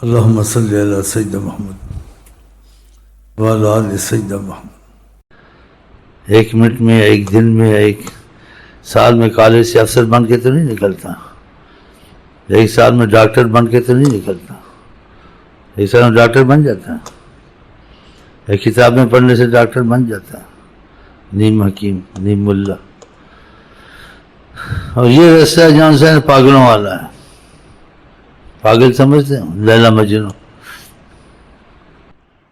اللہم صلی علی سیدنا محمد وعلی آل سیدنا محمد۔ ایک منٹ میں، ایک دن میں، ایک سال میں کالج سے افسر بن کے تو نہیں نکلتا، ایک سال میں ڈاکٹر بن کے تو نہیں نکلتا، ایک سال میں ڈاکٹر بن جاتا ہے، ایک کتابیں پڑھنے سے ڈاکٹر بن جاتا ہے، نیم حکیم نیم ملا۔ اور یہ رستہ جان سے پاگلوں والا ہے، پاگل سمجھتے ہیں لیلا مجنوں،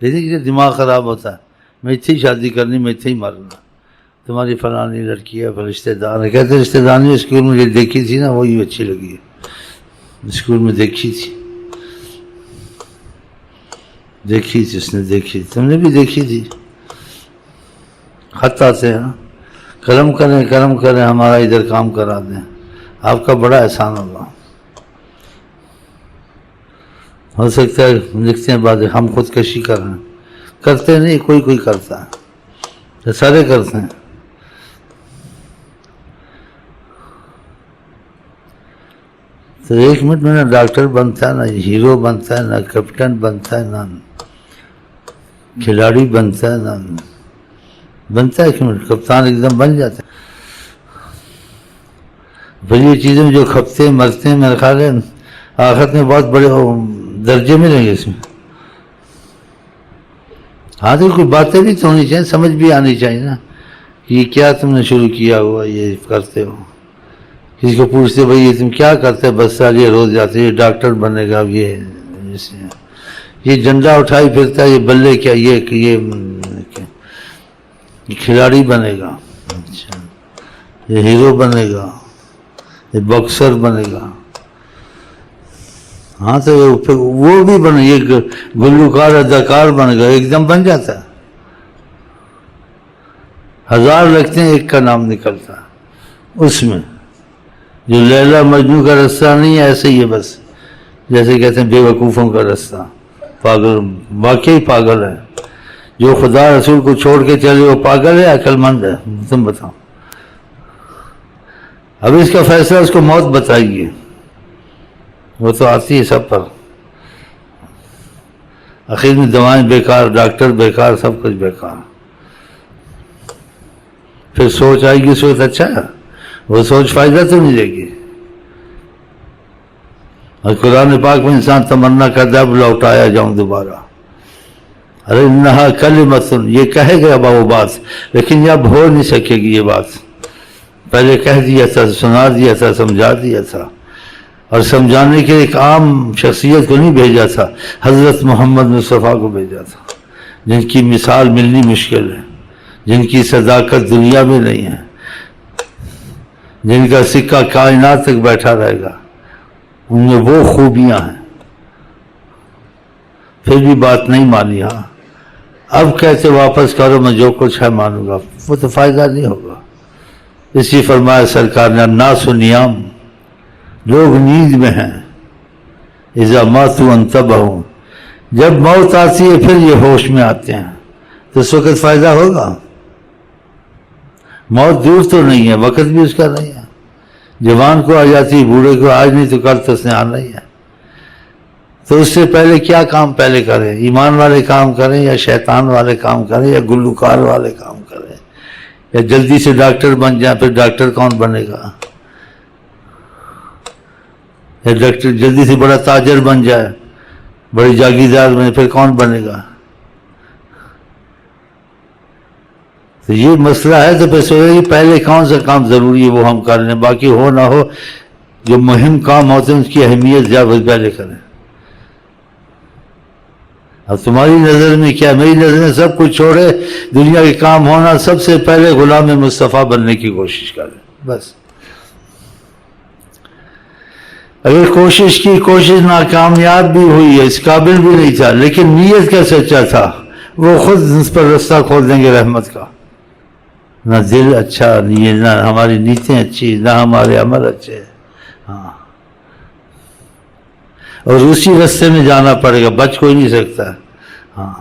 لیکن کہ دماغ خراب ہوتا ہے، میں اتنی شادی کرنی، میں اتنی مرنا، تمہاری فلانی لڑکی ہے، رشتے دار ہے، کہتے رشتے دار نہیں، اسکول میں جو دیکھی تھی نا وہی اچھی لگی ہے، اسکول میں دیکھی تھی اس نے دیکھی، تم نے بھی دیکھی تھی۔ خط آتے ہیں، کرم کریں ہمارا ادھر کام کرا دیں، آپ کا بڑا احسان ہوگا۔ ہو سکتا ہے لکھتے ہیں باتیں، ہم خودکشی کر رہے ہیں، کرتے نہیں، کوئی کرتا ہے، سارے کرتے ہیں۔ تو ایک منٹ میں نہ ڈاکٹر بنتا ہے، نہ ہیرو بنتا ہے، نہ کیپٹن بنتا ہے، نہ کھلاڑی بنتا ہے، نہ بنتا ہے، ایک منٹ کپتان ایک دم بن جاتا ہے۔ پھر یہ چیزیں جو کھپتے ہیں مرتے ہیں، میرے خیال ہے آخرت میں بہت بڑے درجے ملیں گے اس میں۔ ہاں تو کوئی باتیں بھی تو ہونی چاہیے، سمجھ بھی آنی چاہیے نا، کہ یہ کیا تم نے شروع کیا ہوا، یہ کرتے ہو۔ کسی کو پوچھتے بھائی یہ تم کیا کرتے، بس سال یہ روز جاتے، یہ ڈاکٹر بنے گا، یہ جھنڈا اٹھائی پھرتا ہے، یہ بلے کیا، یہ کھلاڑی بنے گا، اچھا یہ ہیرو بنے گا، یہ باکسر بنے گا۔ ہاں تو وہ بھی بنے، یہ گلوکار اداکار بنے گا، ایک دم بن جاتا ہے۔ 1000 لگتے ہیں، ایک کا نام نکلتا ہے اس میں۔ جو لیلا مجنوں کا رستہ نہیں ہے، ایسے ہی ہے، بس جیسے کہتے ہیں بے وقوفوں کا رستہ، پاگل، واقعی پاگل ہے۔ جو خدا رسول کو چھوڑ کے چلے وہ پاگل ہے، عقل مند ہے؟ تم بتاؤ۔ اب اس کا فیصلہ اس کو موت بتائیے، وہ تو آتی ہے سب پر، آخر میں دوائیں بیکار، ڈاکٹر بیکار، سب کچھ بیکار۔ پھر سوچ آئے گی، سوچ اچھا ہے، وہ سوچ فائدہ تو نہیں دے گی۔ اور قرآن پاک میں انسان تمنا کرتا ہے اب لوٹایا جاؤں دوبارہ، ارے انہا کلمۃ، یہ کہے گا وہ بات، لیکن یہ اب ہو نہیں سکے گی یہ بات۔ پہلے کہہ دیا تھا، سنا دیا تھا، سمجھا دیا تھا، اور سمجھانے کے ایک عام شخصیت کو نہیں بھیجا تھا، حضرت محمد مصطفیٰ کو بھیجا تھا، جن کی مثال ملنی مشکل ہے، جن کی صداقت دنیا میں نہیں ہے، جن کا سکہ کائنات تک بیٹھا رہے گا، ان میں وہ خوبیاں ہیں۔ پھر بھی بات نہیں مانی، ہاں اب کہتے واپس کرو، میں جو کچھ ہے مانوں گا، وہ تو فائدہ نہیں ہوگا۔ اسی فرمایا سرکار نے، الناس نیام، لوگ نیند میں ہیں، اذا ماتوا انتبہوا، جب موت آتی ہے پھر یہ ہوش میں آتے ہیں، تو اس وقت فائدہ ہوگا؟ موت دور تو نہیں ہے، وقت بھی اس کا نہیں ہے، جوان کو آ جاتی، بوڑھے کو آج نہیں تو کل تو اس نے آنا ہی ہے۔ تو اس سے پہلے کیا کام پہلے کریں؟ ایمان والے کام کریں یا شیطان والے کام کریں یا گلوکار والے کام کریں، یا جلدی سے ڈاکٹر بن جائیں؟ پھر ڈاکٹر کون بنے گا؟ یا ڈاکٹر جلدی سے بڑا تاجر بن جائے، بڑی جاگیردار بنے، پھر کون بنے گا؟ تو یہ مسئلہ ہے، تو پھر سوچے کہ پہلے کون سا کام ضروری ہے وہ ہم کر لیں، باقی ہو نہ ہو جو مہم کام ہوتے ہیں اس کی اہمیت زیادہ پہلے کریں۔ اب تمہاری نظر میں کیا، میری نظر میں سب کچھ چھوڑے، دنیا کے کام ہونا، سب سے پہلے غلام مصطفیٰ بننے کی کوشش کریں، بس۔ اگر کوشش کی، کوشش ناکامیاب بھی ہوئی ہے، اس قابل بھی نہیں تھا، لیکن نیت کا سچا تھا، وہ خود اس پر رستہ کھول دیں گے رحمت کا۔ نہ دل اچھا، نہ ہماری نیتیں اچھی، نہ ہمارے عمل اچھے، ہاں، اور اسی رستے میں جانا پڑے گا، بچ کوئی نہیں سکتا۔ ہاں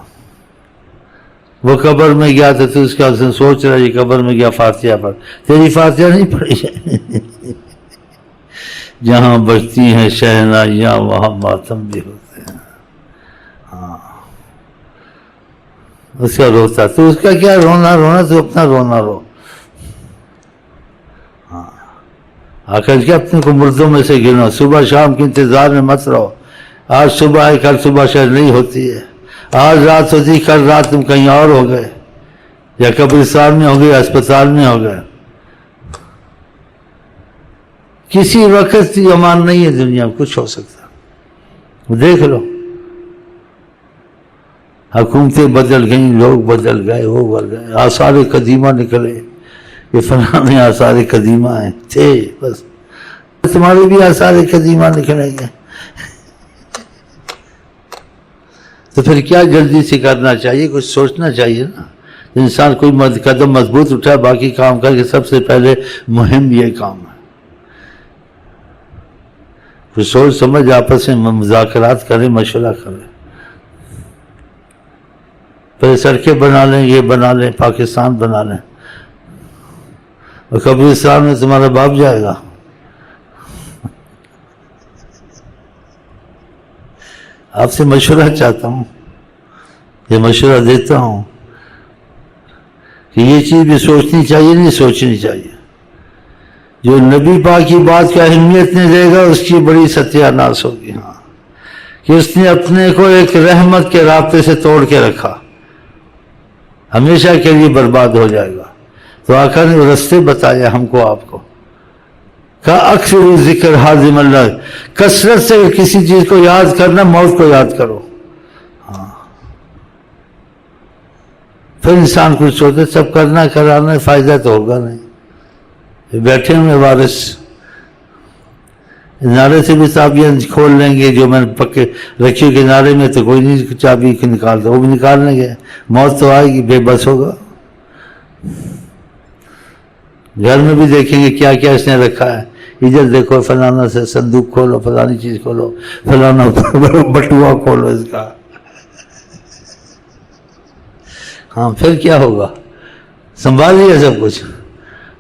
وہ قبر میں گیا تھا تو اس کا سوچ رہا یہ قبر میں گیا فاتحہ پڑھ، تیری فاتحہ نہیں پڑھی ہے۔ جہاں بجتی ہیں شہنائیاں وہاں ماتم بھی ہوتے ہیں۔ اس کا روتا، تو اس کا کیا رونا تو اپنا رونا رو. آ کر کے اپنے کو مردوں میں سے گنو، صبح شام کے انتظار میں مت رہو. آج صبح ہے کل صبح شاید نہیں ہوتی ہے، آج رات ہوتی کل رات تم کہیں اور ہو گئے، یا قبرستان میں ہو گئے یا اسپتال میں ہو گئے. کسی وقت کی امان نہیں ہے دنیا میں، کچھ ہو سکتا. دیکھ لو، حکومتیں بدل گئیں، لوگ بدل گئے، وہ بدل گئے، آثار قدیمہ نکلے. یہ فلانے آثار قدیمہ ہیں تھے، بس تمہارے بھی آثار قدیمہ نکلیں گے. تو پھر کیا جلدی سے کرنا چاہیے، کچھ سوچنا چاہیے نا. انسان کوئی قدم مضبوط اٹھا، باقی کام کر کے سب سے پہلے مہم یہ کام ہے. کچھ سوچ سمجھ آپس میں مذاکرات کریں، مشورہ کریں. پھر سڑکیں بنا لیں، یہ بنا لیں، پاکستان بنا لیں، اور قبرستان میں تمہارا باپ جائے گا. آپ سے مشورہ چاہتا ہوں، یہ مشورہ دیتا ہوں کہ یہ چیز بھی سوچنی چاہیے، نہیں سوچنی چاہیے. جو نبی پاک کی بات کا اہمیت نہیں دے گا اس کی بڑی ستیہ ناس ہوگی. ہاں، کہ اس نے اپنے کو ایک رحمت کے رابطے سے توڑ کے رکھا، ہمیشہ کے لیے برباد ہو جائے گا. تو آقا نے رستے بتایا ہم کو، آپ کو کہا اکثر ذکر حاضم اللہ، کثرت سے کسی چیز کو یاد کرنا، موت کو یاد کرو. ہاں، پھر انسان کچھ سوچے سب کرنا کرانا، فائدہ تو ہوگا نہیں. بیٹھے ہوئے وارث کنارے سے بھی چابیاں کھول لیں گے، جو میں نے پکے رکھی کنارے میں تو کوئی نہیں چابی نکالتا، وہ بھی نکال لیں گے. موت تو آئے گی، بے بس ہوگا. گھر میں بھی دیکھیں گے کیا کیا اس نے رکھا ہے. ادھر دیکھو فلانا سے صندوق کھولو، فلانی چیز کھولو، فلانا بٹوا کھولو اس کا. ہاں، پھر کیا ہوگا؟ سنبھال لیا سب کچھ،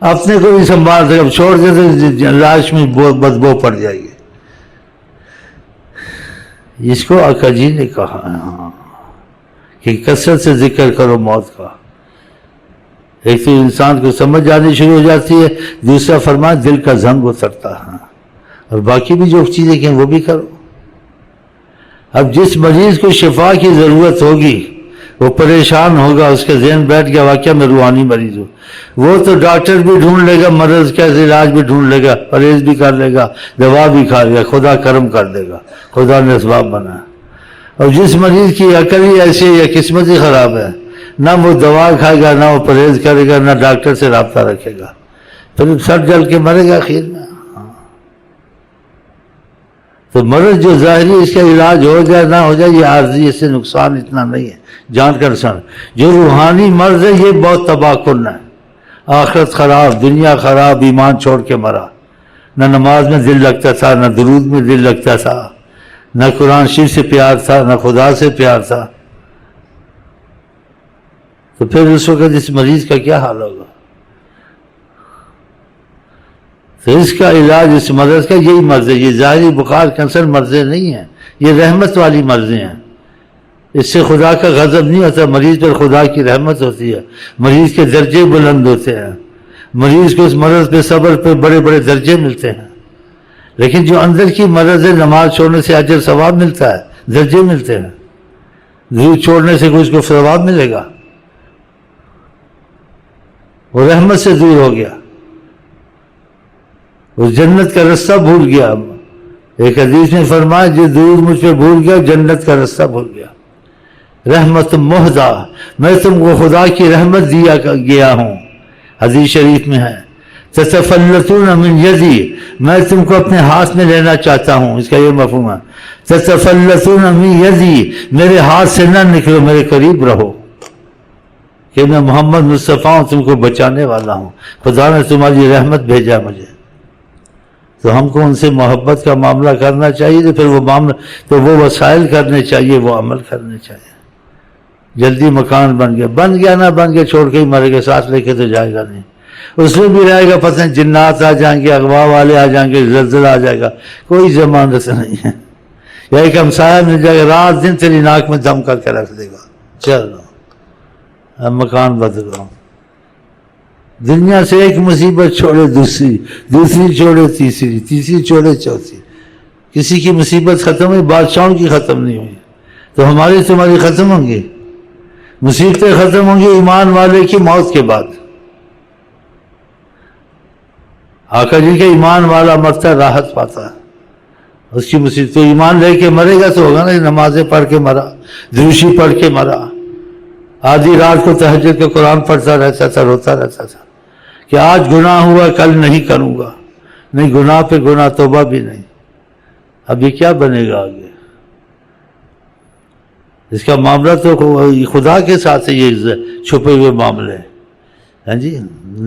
اپنے کو بھی سنبھال دے. اب چھوڑ دے تو لاش میں بدبو پڑ جائے گی. اس کو آقا جی نے کہا ہاں کہ کثرت سے ذکر کرو موت کا. ایک تو انسان کو سمجھ آنی شروع ہو جاتی ہے، دوسرا فرمایا دل کا زنگ اترتا ہے. اور باقی بھی جو چیزیں کہیں وہ بھی کرو. اب جس مریض کو شفا کی ضرورت ہوگی وہ پریشان ہوگا، اس کے ذہن بیٹھ گیا واقعہ میں روحانی مریض ہوں، وہ تو ڈاکٹر بھی ڈھونڈ لے گا، مرض کا علاج بھی ڈھونڈ لے گا، پرہیز بھی کر لے گا، دوا بھی کھا لے گا، خدا کرم کر دے گا، خدا نے اسباب بنایا. اور جس مریض کی عقل ہی ایسی یا قسمت ہی خراب ہے، نہ وہ دوا کھائے گا، نہ وہ پرہیز کرے گا، نہ ڈاکٹر سے رابطہ رکھے گا، پھر سر جل کے مرے گا آخر میں. تو مرض جو ظاہری اس کا علاج ہو جائے نہ ہو جائے یہ عارضی، اس سے نقصان اتنا نہیں ہے، جان کا نقصان. جو روحانی مرض ہے یہ بہت تباہ کن ہے. آخرت خراب، دنیا خراب، ایمان چھوڑ کے مرا، نہ نماز میں دل لگتا تھا، نہ درود میں دل لگتا تھا، نہ قرآن شریف سے پیار تھا، نہ خدا سے پیار تھا. تو پھر اس وقت اس مریض کا کیا حال ہوگا؟ تو اس کا علاج اس مرض کا یہی مرض ہے. یہ ظاہری بخار کینسر مرضیں نہیں ہیں، یہ رحمت والی مرضیں ہیں. اس سے خدا کا غضب نہیں ہوتا، مریض پر خدا کی رحمت ہوتی ہے، مریض کے درجے بلند ہوتے ہیں، مریض کو اس مرض پہ صبر پہ بڑے بڑے درجے ملتے ہیں. لیکن جو اندر کی مرض ہے، نماز چھوڑنے سے اجر ثواب ملتا ہے، درجے ملتے ہیں. دودھ چھوڑنے سے کچھ کو ثواب ملے گا، وہ رحمت سے دور ہو گیا، وہ جنت کا رستہ بھول گیا. ایک حدیث میں فرمایا جو دور مجھ پہ بھول گیا جنت کا رستہ بھول گیا. رحمت مہدہ، میں تم کو خدا کی رحمت دیا گیا ہوں، حدیث شریف میں ہے. تتفلتون من یدی، میں تم کو اپنے ہاتھ میں لینا چاہتا ہوں، اس کا یہ مفہوم ہے. تتفلتون من یدی، میرے ہاتھ سے نہ نکلو، میرے قریب رہو، کہ میں محمد مصطفیٰ ہوں، تم کو بچانے والا ہوں، خدا نے تمہاری رحمت بھیجا مجھے. تو ہم کو ان سے محبت کا معاملہ کرنا چاہیے، تو پھر وہ معاملہ تو وہ وسائل کرنے چاہیے، وہ عمل کرنے چاہیے. جلدی مکان بن گیا نہ بن گیا، چھوڑ کے ہی مرے گا، ساتھ لے کے تو جائے گا نہیں. اس میں بھی رہے گا پتہ نہیں جنات آ جائیں گے، اغوا والے آ جائیں گے، زلزلہ آ جائے گا، کوئی ضمانت نہیں ہے. یا ایک ہمسایہ مل جائے گا، رات دن تیری ناک میں دم کر کے رکھ دے گا، چلو اب مکان بدل رہا ہوں. دنیا سے ایک مصیبت چھوڑے دوسری، دوسری چھوڑے تیسری، تیسری چھوڑے چوتھی. کسی کی مصیبت ختم ہوئی، بادشاہوں کی ختم نہیں ہوئی، تو ہماری تمہاری ختم ہوں گی؟ مصیبتیں ختم ہوں گی ایمان والے کی موت کے بعد. آقا جی کہ ایمان والا مرتا راحت پاتا ہے اس کی مصیبت. تو ایمان لے کے مرے گا تو ہوگا نا نمازیں پڑھ کے مرا، دروشی پڑھ کے مرا، آدھی رات کو تہجد کا قرآن پڑھتا رہتا تھا، روتا رہتا تھا کہ آج گناہ ہوا کل نہیں کروں گا. نہیں، گناہ پہ گناہ، توبہ بھی نہیں. اب یہ کیا بنے گا آگے؟ اس کا معاملہ تو خدا کے ساتھ ہے، یہ چھپے ہوئے معاملے. ہاں جی،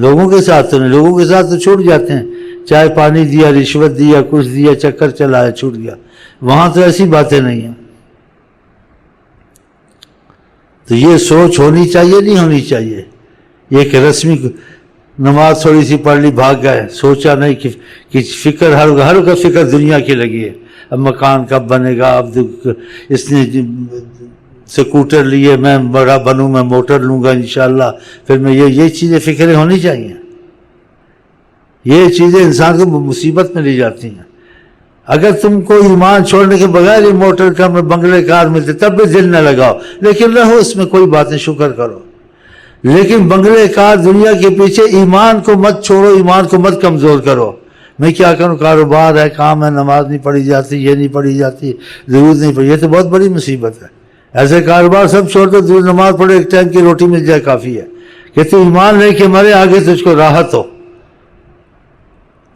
لوگوں کے ساتھ تو نہیں. لوگوں کے ساتھ تو چھوٹ جاتے ہیں، چائے پانی دیا، رشوت دیا، کچھ دیا، چکر چلایا، چھوٹ گیا. وہاں تو ایسی باتیں نہیں ہیں. تو یہ سوچ ہونی چاہیے نہیں ہونی چاہیے. یہ ایک رسمی نماز تھوڑی سی پڑھ لی، بھاگ گئے، سوچا نہیں کہ فکر ہر کا فکر دنیا کی لگی ہے. اب مکان کب بنے گا، اب اس نے سکوٹر لیے، میں بڑا بنوں، میں موٹر لوں گا انشاءاللہ، پھر میں یہ چیزیں فکریں ہونی چاہیے. یہ چیزیں انسان کو مصیبت میں لے جاتی ہیں. اگر تم کو ایمان چھوڑنے کے بغیر ہی موٹر کا بنگلے کار ملتے تب بھی دل نہ لگاؤ، لیکن رہو اس میں، کوئی بات نہیں، شکر کرو. لیکن بنگلے کار دنیا کے پیچھے ایمان کو مت چھوڑو، ایمان کو مت کمزور کرو. میں کیا کروں، کاروبار ہے، کام ہے، نماز نہیں پڑھی جاتی، یہ نہیں پڑھی جاتی، ضرورت نہیں پڑھی. یہ تو بہت بڑی مصیبت ہے. ایسے کاروبار سب چھوڑ دو، دور نماز پڑھو، ایک ٹائم کی روٹی مل جائے کافی ہے. کہ تو ایمان لے کے مرے، آگے تجھ کو راحت ہو.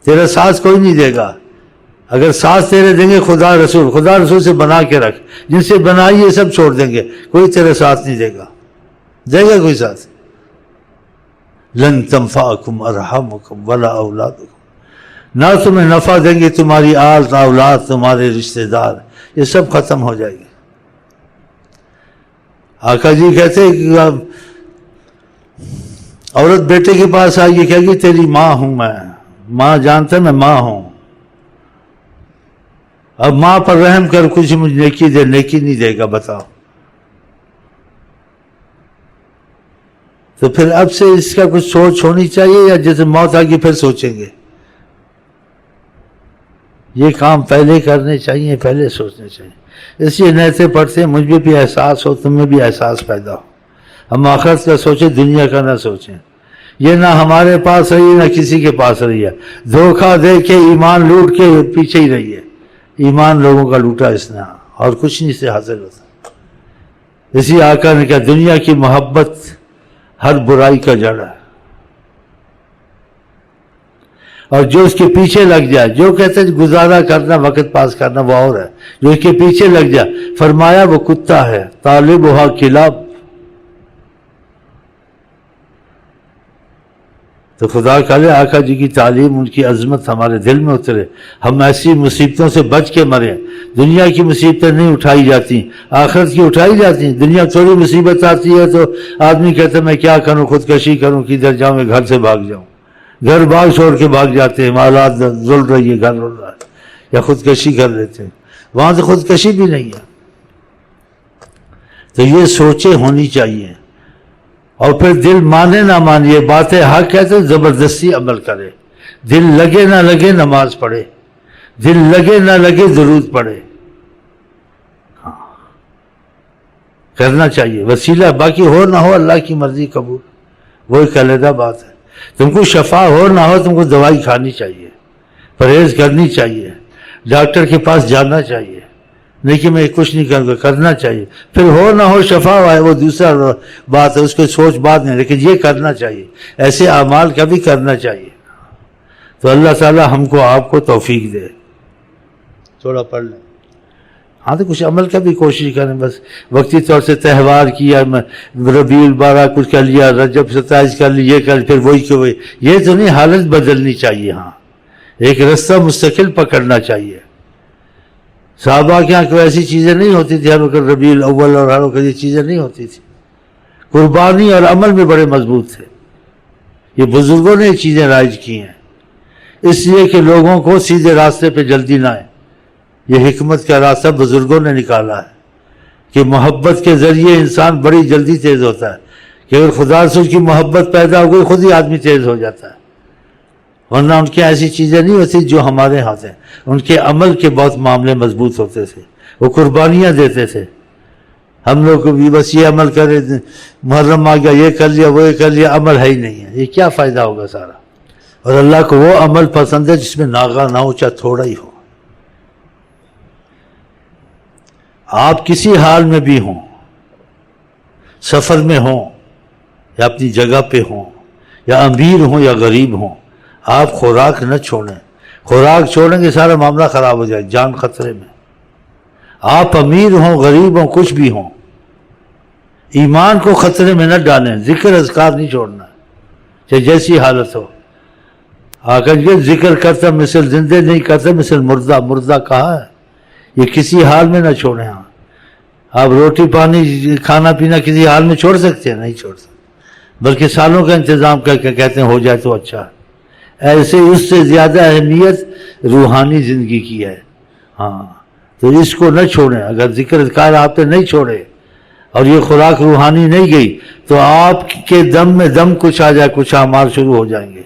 تیرا ساتھ کوئی نہیں دے گا. اگر ساتھ تیرے دیں گے خدا رسول سے بنا کے رکھ، جن سے بنائی یہ سب چھوڑ دیں گے، کوئی تیرے ساتھ نہیں دے گا. دے گا کوئی ساتھ؟ لن تنفعکم ارحامکم ولا اولادکم، نہ تمہیں نفع دیں گے تمہاری آل اولاد، تمہارے رشتہ دار، یہ سب ختم ہو جائے گی. آقا جی کہتے کہ عورت بیٹے کے پاس آئی، یہ کہے گی تیری ماں ہوں میں، ماں جانتا میں ماں ہوں. اب ماں پر رحم کر، کچھ مجھے نیکی دے، نیکی نہیں دے گا، بتاؤ. تو پھر اب سے اس کا کچھ سوچ ہونی چاہیے، یا جیسے موت آگی پھر سوچیں گے؟ یہ کام پہلے کرنے چاہیے، پہلے سوچنے چاہیے. اس لیے نیتیں پڑھتے ہیں، مجھ میں بھی احساس ہو، تم میں بھی احساس پیدا ہو. ہم آخرت کا سوچیں، دنیا کا نہ سوچیں. یہ نہ ہمارے پاس رہی ہے، نہ کسی کے پاس رہی ہے. دھوکہ دے کے ایمان لوٹ کے پیچھے ہی رہی ہے. ایمان لوگوں کا لوٹا اس نے، اور کچھ نہیں سے حاصل ہوتا. اسی آقا نے کہا دنیا کی محبت ہر برائی کا جڑ ہے، اور جو اس کے پیچھے لگ جائے، جو کہتے ہیں گزارا کرنا، وقت پاس کرنا، وہ اور ہے. جو اس کے پیچھے لگ جائے، فرمایا وہ کتا ہے، طالبھا کلاب. تو خدا کہے آقا جی کی تعلیم، ان کی عظمت ہمارے دل میں اترے، ہم ایسی مصیبتوں سے بچ کے مریں. دنیا کی مصیبتیں نہیں اٹھائی جاتی، آخرت کی اٹھائی جاتی ہیں. دنیا تھوڑی مصیبت آتی ہے تو آدمی کہتا ہے میں کیا کروں، خودکشی کروں، کدھر جاؤں، میں گھر سے بھاگ جاؤں. گھر باغ چھوڑ کے بھاگ جاتے ہیں، حالات رل رہی ہے، گھر رل رہا ہے، یا خودکشی کر لیتے ہیں. وہاں تو خودکشی بھی نہیں ہے. تو یہ سوچیں ہونی چاہیے. اور پھر دل مانے نہ مانے، یہ باتیں حق ہے تو زبردستی عمل کرے. دل لگے نہ لگے نماز پڑھے، دل لگے نہ لگے درود پڑھے. ہاں کرنا چاہیے وسیلہ، باقی ہو نہ ہو اللہ کی مرضی قبول، وہ ایک علیحدہ بات ہے. تم کو شفا ہو نہ ہو، تم کو دوائی کھانی چاہیے، پرہیز کرنی چاہیے، ڈاکٹر کے پاس جانا چاہیے. نہیں کہ میں کچھ نہیں کروں گا، کرنا چاہیے. پھر ہو نہ ہو شفا ہے وہ دوسرا بات ہے، اس کو سوچ بات نہیں، لیکن یہ کرنا چاہیے. ایسے اعمال کا بھی کرنا چاہیے. تو اللہ تعالی ہم کو آپ کو توفیق دے. تھوڑا پڑھ لیں. ہاں تو کچھ عمل کا بھی کوشش کریں. بس وقتی طور سے تہوار کیا، ربیع البارہ کچھ کر لیا، رجب 27 کر لی، یہ کر، پھر وہی کہ وہی، یہ تو نہیں. حالت بدلنی چاہیے. ہاں ایک رستہ مستقل پکڑنا چاہیے. صحابہ کے یہاں کوئی ایسی چیزیں نہیں ہوتی تھی، ہر وقت ربیع الاول اور ہر وقت یہ چیزیں نہیں ہوتی تھی. قربانی اور عمل میں بڑے مضبوط تھے. یہ بزرگوں نے یہ چیزیں رائج کی ہیں، اس لیے کہ لوگوں کو سیدھے راستے پہ جلدی نہ آئے. یہ حکمت کا راستہ بزرگوں نے نکالا ہے کہ محبت کے ذریعے انسان بڑی جلدی تیز ہوتا ہے. کہ اگر خدا سے اس کی محبت پیدا ہو گئی خود ہی آدمی تیز ہو جاتا ہے، ورنہ ان کی ایسی چیزیں نہیں ہوتی جو ہمارے ہاتھ ہیں۔ ان کے عمل کے بہت معاملے مضبوط ہوتے تھے، وہ قربانیاں دیتے تھے۔ ہم لوگ کو بھی بس یہ عمل کرے، محرم آ گیا یہ کر لیا وہ یہ کر لیا، عمل ہے ہی نہیں ہے، یہ کیا فائدہ ہوگا سارا؟ اور اللہ کو وہ عمل پسند ہے جس میں ناغہ نہ ہو، چاہے تھوڑا ہی ہو۔ آپ کسی حال میں بھی ہوں، سفر میں ہوں یا اپنی جگہ پہ ہوں، یا امیر ہوں یا غریب ہوں، آپ خوراک نہ چھوڑیں۔ خوراک چھوڑیں گے سارا معاملہ خراب ہو جائے، جان خطرے میں۔ آپ امیر ہوں غریب ہوں کچھ بھی ہوں، ایمان کو خطرے میں نہ ڈالیں، ذکر اذکار نہیں چھوڑنا چاہے جیسی حالت ہو۔ آقا یہ ذکر کرتا مثل زندے نہیں کرتا مثل مردہ، مردہ کہا ہے، یہ کسی حال میں نہ چھوڑیں۔ ہاں آپ روٹی پانی کھانا پینا کسی حال میں چھوڑ سکتے ہیں؟ نہیں چھوڑ سکتے، بلکہ سالوں کا انتظام کر کے کہتے ہیں ہو جائے تو اچھا ہے۔ ایسے اس سے زیادہ اہمیت روحانی زندگی کی ہے۔ ہاں تو اس کو نہ چھوڑیں، اگر ذکر اذکار آپ نے نہیں چھوڑے اور یہ خوراک روحانی نہیں گئی تو آپ کے دم میں دم کچھ آ جائے، کچھ اعمال شروع ہو جائیں گے۔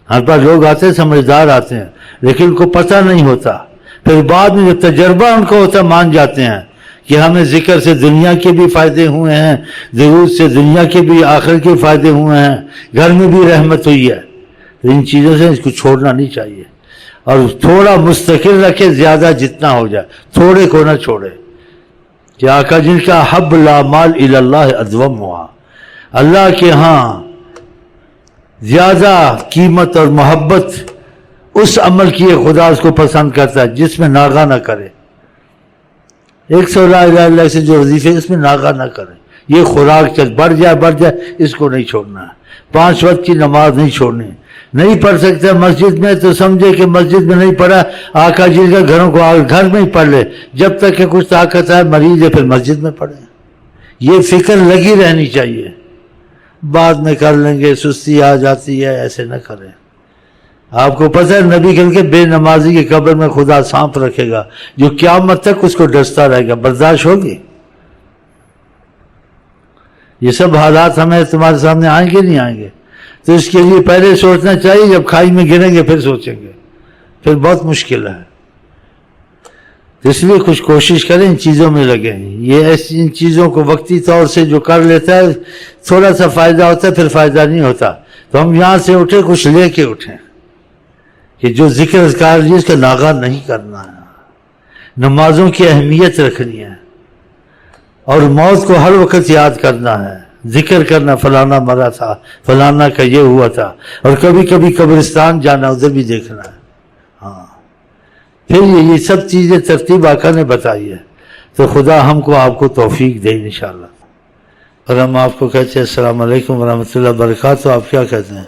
ہر بار لوگ آتے ہیں سمجھدار آتے ہیں لیکن ان کو پتہ نہیں ہوتا، پھر بعد میں جو تجربہ ان کو ہوتا مان جاتے ہیں کہ ہمیں ذکر سے دنیا کے بھی فائدے ہوئے ہیں، ضرور سے دنیا کے بھی آخرت کے فائدے ہوئے ہیں، گھر میں بھی رحمت ہوئی ہے۔ تو ان چیزوں سے اس کو چھوڑنا نہیں چاہیے، اور تھوڑا مستقل رکھے، زیادہ جتنا ہو جائے، تھوڑے کو نہ چھوڑے۔ کہ آقا جن کا حب الاعمال الی اللہ ادوم ہوا، اللہ کے ہاں زیادہ قیمت اور محبت اس عمل کی ہے، خدا اس کو پسند کرتا ہے جس میں ناغہ نہ کرے۔ 100 لا الہ الا اللہ سے جو وظیفے اس میں ناغہ نہ کرے۔ یہ خوراک چل بڑھ جائے اس کو نہیں چھوڑنا ہے۔ 5 وقت کی نماز نہیں چھوڑنی، نہیں پڑھ سکتے مسجد میں تو سمجھے کہ مسجد میں نہیں پڑھا، آقا جی کا گھروں کو گھر میں ہی پڑھ لے، جب تک کہ کچھ طاقت ہے، مریض ہے پھر مسجد میں پڑھے۔ یہ فکر لگی رہنی چاہیے، بعد میں کر لیں گے، سستی آ جاتی ہے، ایسے نہ کریں۔ آپ کو پتہ ہے نبی کہتے کہ بے نمازی کی قبر میں خدا سانپ رکھے گا جو قیامت تک اس کو ڈستا رہے گا، برداشت ہوگی؟ یہ سب حالات ہمیں تمہارے سامنے آئیں گے نہیں آئیں گے؟ تو اس کے لیے پہلے سوچنا چاہیے، جب کھائی میں گریں گے پھر سوچیں گے، پھر بہت مشکل ہے۔ اس لیے کچھ کوشش کریں، ان چیزوں میں لگیں۔ یہ ایسی ان چیزوں کو وقتی طور سے جو کر لیتا ہے تھوڑا سا فائدہ ہوتا ہے، پھر فائدہ نہیں ہوتا۔ تو ہم یہاں سے اٹھے کچھ لے کے اٹھیں کہ جو ذکر اذکار ہے اس کا ناغہ نہیں کرنا ہے، نمازوں کی اہمیت رکھنی ہے، اور موت کو ہر وقت یاد کرنا ہے، ذکر کرنا فلانا مرا تھا، فلانا کا یہ ہوا تھا، اور کبھی کبھی قبرستان جانا، ادھر بھی دیکھنا ہے۔ ہاں پھر یہ سب چیزیں ترتیب آقا نے بتائی ہے، تو خدا ہم کو آپ کو توفیق دے انشاءاللہ۔ اور ہم آپ کو کہتے ہیں السلام علیکم ورحمۃ اللہ وبرکاتہ۔ آپ کیا کہتے ہیں؟